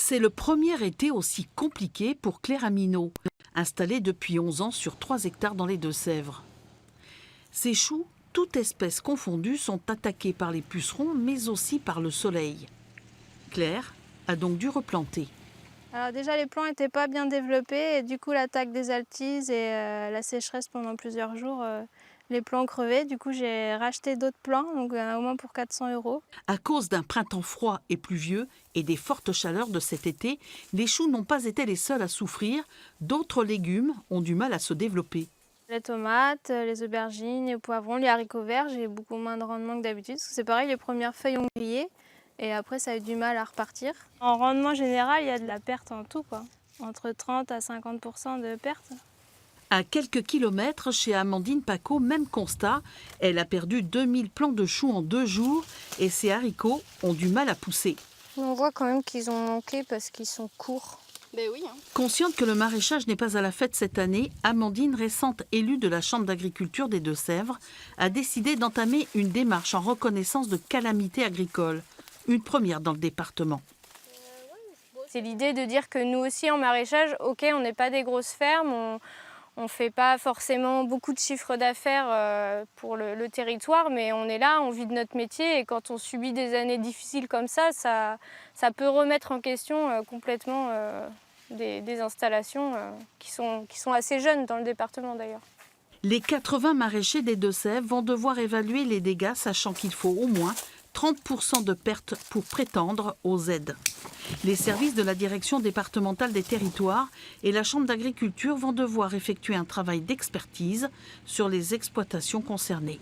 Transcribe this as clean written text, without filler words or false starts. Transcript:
C'est le premier été aussi compliqué pour Claire Aminot, installée depuis 11 ans sur 3 hectares dans les Deux-Sèvres. Ces choux, toutes espèces confondues, sont attaqués par les pucerons, mais aussi par le soleil. Claire a donc dû replanter. Alors déjà, les plants n'étaient pas bien développés et du coup, l'attaque des altises et la sécheresse pendant plusieurs jours, les plants crevaient. Du coup, j'ai racheté d'autres plants, donc au moins pour 400 €. À cause d'un printemps froid et pluvieux et des fortes chaleurs de cet été, les choux n'ont pas été les seuls à souffrir. D'autres légumes ont du mal à se développer. Les tomates, les aubergines, les poivrons, les haricots verts, j'ai beaucoup moins de rendement que d'habitude. Parce que c'est pareil, les premières feuilles ont grillé et après ça a eu du mal à repartir. En rendement général, il y a de la perte en tout, quoi. Entre 30 à 50% de perte. À quelques kilomètres, chez Amandine Paco, même constat. Elle a perdu 2000 plants de choux en 2 jours et ses haricots ont du mal à pousser. On voit quand même qu'ils ont manqué parce qu'ils sont courts. Ben oui. Consciente que le maraîchage n'est pas à la fête cette année, Amandine, récente élue de la Chambre d'agriculture des Deux-Sèvres, a décidé d'entamer une démarche en reconnaissance de calamité agricole. Une première dans le département. C'est l'idée de dire que nous aussi en maraîchage, ok, on n'est pas des grosses fermes, on ne fait pas forcément beaucoup de chiffres d'affaires pour le territoire, mais on est là, on vit de notre métier et quand on subit des années difficiles comme ça peut remettre en question complètement des installations qui sont assez jeunes dans le département d'ailleurs. Les 80 maraîchers des Deux-Sèvres vont devoir évaluer les dégâts, sachant qu'il faut au moins 30% de pertes pour prétendre aux aides. Les services de la direction départementale des territoires et la Chambre d'agriculture vont devoir effectuer un travail d'expertise sur les exploitations concernées.